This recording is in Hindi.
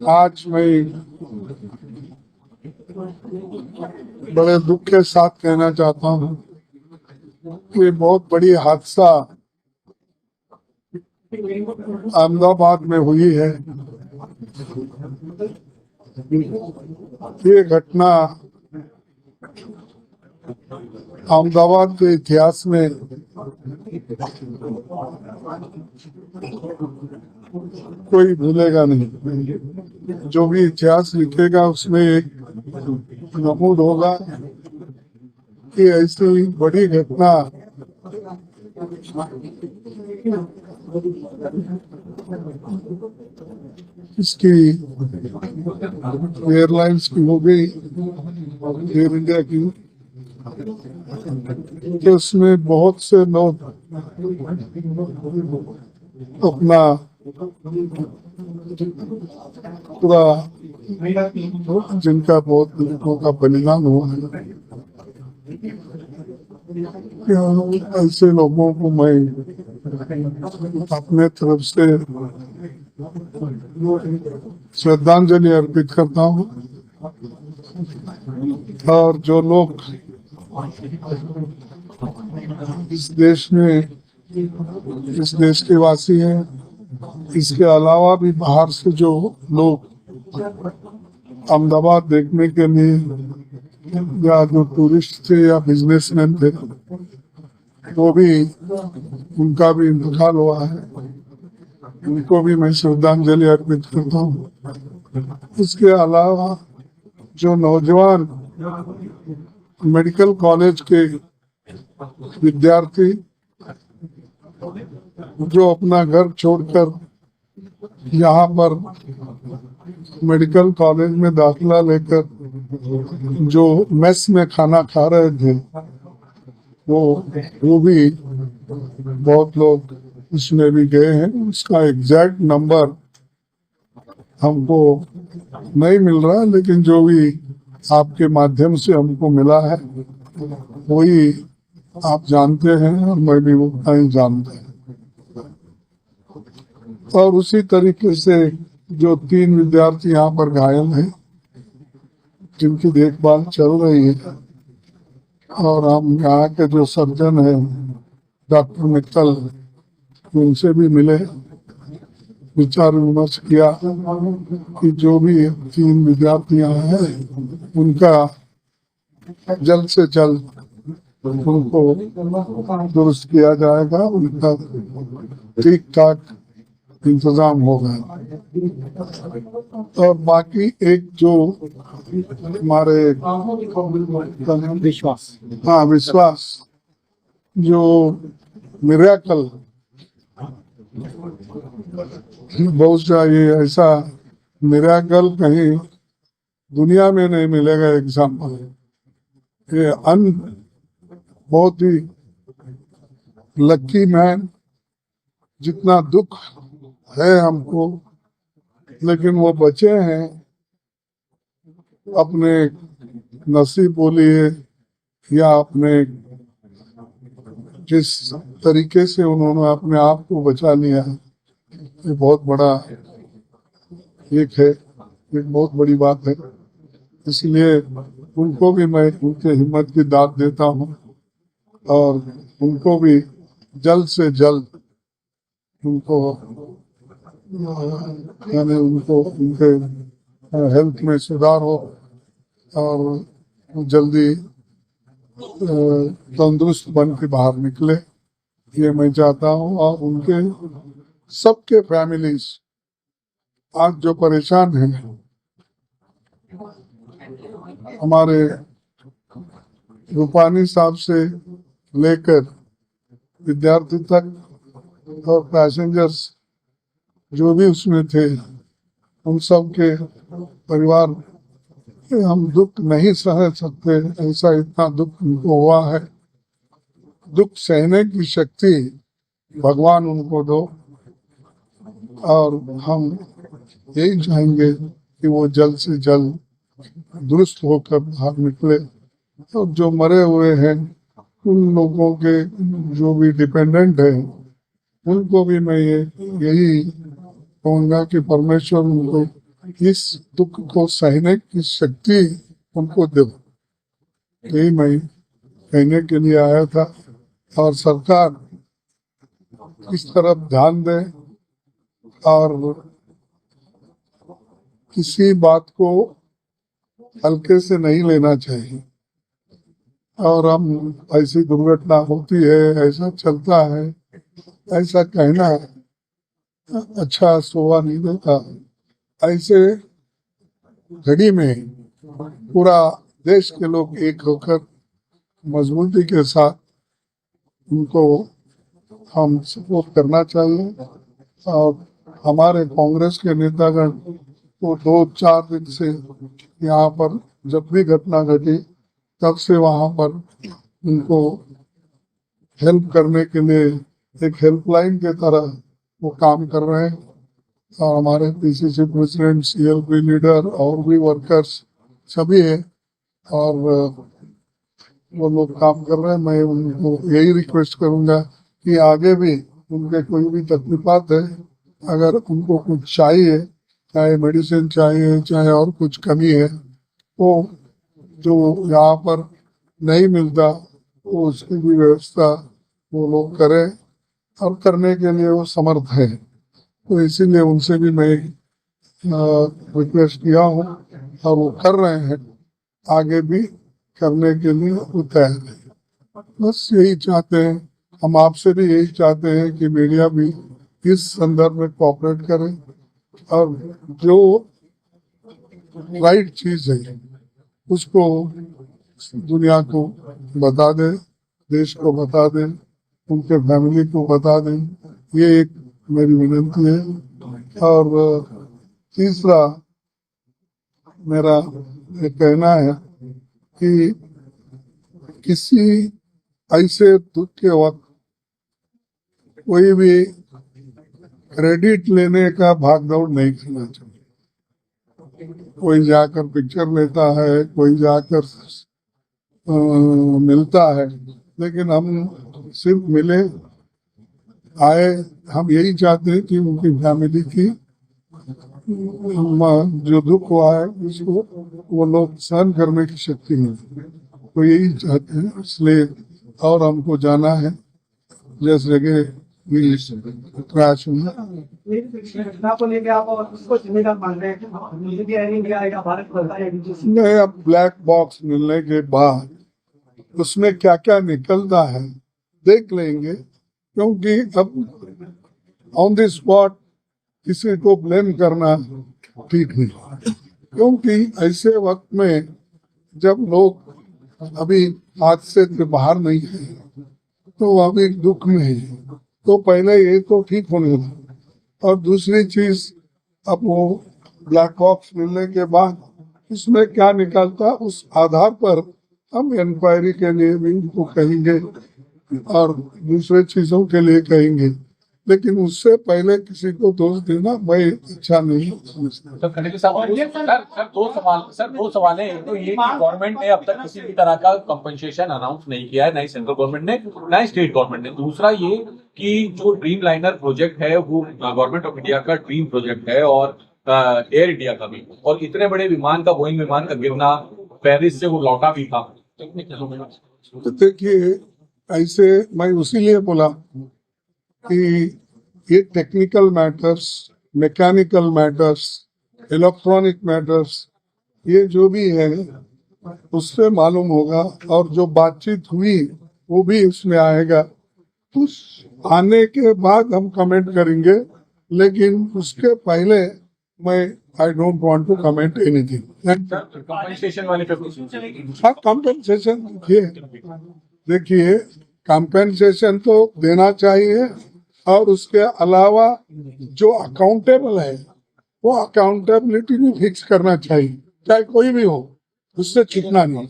आज मैं बड़े दुख के साथ कहना चाहता हूँ कि बहुत बड़ी हादसा अहमदाबाद में हुई है। ये घटना अहमदाबाद के इतिहास में कोई भूलेगा नहीं। जो भी इतिहास लिखेगा उसमें एक नमूद होगा कि ऐसी बड़ी घटना इसकी एयरलाइंस की हो गई, एयर इंडिया की, तो उसमें बहुत से लोग अपना पूरा जिनका बहुत लोगों का बलिदान हुआ है, ऐसे लोगों को मैं अपने तरफ से श्रद्धांजलि अर्पित करता हूँ। और जो लोग इस देश में, इस देश के वासी हैं, इसके अलावा भी बाहर से जो लोग अहमदाबाद देखने के लिए या जो टूरिस्ट थे या बिजनेसमैन थे, वो भी, उनका भी इंतकाल हुआ है, उनको भी मैं श्रद्धांजलि अर्पित करता हूँ। इसके अलावा जो नौजवान मेडिकल कॉलेज के विद्यार्थी जो अपना घर छोड़कर यहाँ पर मेडिकल कॉलेज में दाखिला लेकर जो मेस में खाना खा रहे थे, वो भी बहुत लोग इसमें भी गए हैं। उसका एग्जैक्ट नंबर हमको नहीं मिल रहा, लेकिन जो भी आपके माध्यम से हमको मिला है वही आप जानते हैं और मैं भी वो नहीं जानता। और उसी तरीके से जो 3 विद्यार्थी यहाँ पर घायल हैं, जिनकी देखभाल चल रही है, और हम यहाँ के जो सर्जन हैं डॉक्टर मित्तल, उनसे भी मिले, विचार विमर्श किया कि जो भी 3 विद्यार्थी यहाँ हैं उनका जल्द से जल्द उनको दुरुस्त किया जाएगा, उनका ठीक ठाक इंतजाम होगा। और बाकी एक जो हमारे विश्वास जो मिरेकल, बहुत चाहिए ऐसा मिरेकल कहीं दुनिया में नहीं मिलेगा एग्जाम्पल। ये बहुत ही लकी मैन, जितना दुख है हमको, लेकिन वो बचे हैं, अपने नसीब बोलिए या अपने जिस तरीके से उन्होंने अपने आप को बचा लिया, ये बहुत बड़ा एक है, एक बहुत बड़ी बात है। इसलिए उनको भी मैं उनके हिम्मत की दाद देता हूँ और उनको भी जल्द से जल्द उनको यानी उनको उनके हेल्थ में सुधार हो और जल्दी तंदुरुस्त बन के बाहर निकले, ये मैं चाहता हूँ। और उनके सबके फैमिलीज आज जो परेशान हैं, हमारे रूपानी साहब से लेकर विद्यार्थी तक और पैसेंजर्स जो भी उसमें थे, उन सब के परिवार, हम दुख नहीं सह सकते, ऐसा इतना दुख उनको हुआ है। दुख सहने की शक्ति भगवान उनको दो, और हम यही चाहेंगे कि वो जल्द से जल्द दुरुस्त होकर बाहर निकले। और जो मरे हुए हैं उन लोगों के जो भी डिपेंडेंट हैं, उनको भी मैं यही कहूँगा कि परमेश्वर उनको इस दुख को सहने की शक्ति उनको दो, यही मैं कहने के लिए आया था। और सरकार इस तरफ ध्यान दे और किसी बात को हल्के से नहीं लेना चाहिए। और हम ऐसी दुर्घटना होती है, ऐसा चलता है, ऐसा कहना अच्छा शोभा नहीं देता। ऐसे घड़ी में पूरा देश के लोग एक होकर मजबूती के साथ उनको हम सपोर्ट करना चाहिए। और हमारे कांग्रेस के नेतागण तो 2-4 दिन से यहाँ पर जब भी घटना घटी तब से वहाँ पर उनको हेल्प करने के लिए एक हेल्पलाइन के तरह वो काम कर रहे हैं। और हमारे पीसीसी प्रेसिडेंट, सीएलपी लीडर और भी वर्कर्स सभी है और वो लोग काम कर रहे हैं। मैं उनको यही रिक्वेस्ट करूंगा कि आगे भी उनके कोई भी तकलीफात है, अगर उनको कुछ चाहिए, चाहे मेडिसिन चाहिए, चाहे और कुछ कमी है, वो जो यहाँ पर नहीं मिलता वो उसकी भी व्यवस्था वो लोग करें और करने के लिए वो समर्थ है। तो इसीलिए उनसे भी मैं रिक्वेस्ट किया हूँ और वो कर रहे हैं, आगे भी करने के लिए वो तैयार है। बस यही चाहते हैं, हम आपसे भी यही चाहते हैं कि मीडिया भी इस संदर्भ में कोऑपरेट करे और जो राइट चीज है उसको दुनिया को बता दे, देश को बता दे, उनके फैमिली को बता दें। ये एक मेरी विनती है। और तीसरा मेरा ये कहना है कि किसी ऐसे दुख के वक्त कोई भी क्रेडिट लेने का भागदौड़ नहीं करना चाहिए। कोई जाकर पिक्चर लेता है, कोई जाकर मिलता है, लेकिन हम सिर्फ मिले आए, हम यही चाहते हैं कि उनकी फैमिली की जो दुख हुआ है उसको वो लोग सहन करने की शक्ति मिले, तो यही चाहते हैं। इसलिए और हमको जाना है जिस जगह क्रैश हुआ। नहीं, अब ब्लैक बॉक्स मिलने के बाद उसमें क्या क्या निकलता है देख लेंगे, क्योंकि अब ऑन द स्पॉट किसी को ब्लेम करना ठीक नहीं, क्योंकि ऐसे वक्त में जब लोग अभी हादसे से बाहर नहीं है तो अभी दुख में है, तो पहले ये तो ठीक होने दो। और दूसरी चीज, अब वो ब्लैक बॉक्स मिलने के बाद उसमें क्या निकलता, उस आधार पर हम इंक्वायरी के लिए भी उनको कहेंगे और दूसरे चीजों के लिए कहेंगे, लेकिन उससे पहले किसी को दोष देना मैं अच्छा नहीं समझता। दो सवाल है। एक तो ये कि गवर्नमेंट ने अब तक किसी भी तरह का कंपनसेशन अनाउंस नहीं किया है, ना ही सेंट्रल गवर्नमेंट ने, ना ही स्टेट गवर्नमेंट ने। दूसरा ये कि जो ड्रीम लाइनर प्रोजेक्ट है वो गवर्नमेंट ऑफ इंडिया का ड्रीम प्रोजेक्ट है और एयर इंडिया का भी, और इतने बड़े विमान का, बोइंग विमान का गिरना, पेरिस से वो लौटा भी था। तो देखिए, ऐसे मैं उसीलिए बोला कि ये technical matters, mechanical matters, electronic matters, ये जो भी है उससे मालूम होगा, और जो बातचीत हुई वो भी उसमें आएगा। उस आने के बाद हम कमेंट करेंगे, लेकिन उसके पहले मैं I don't want to comment anything. Compensation वाले पे हाँ, कंपनसेशन देखिए कंपनसेशन तो देना चाहिए, और उसके अलावा जो अकाउंटेबल है वो अकाउंटेबिलिटी भी फिक्स करना चाहिए, चाहे कोई भी हो, उससे छूटना नहीं।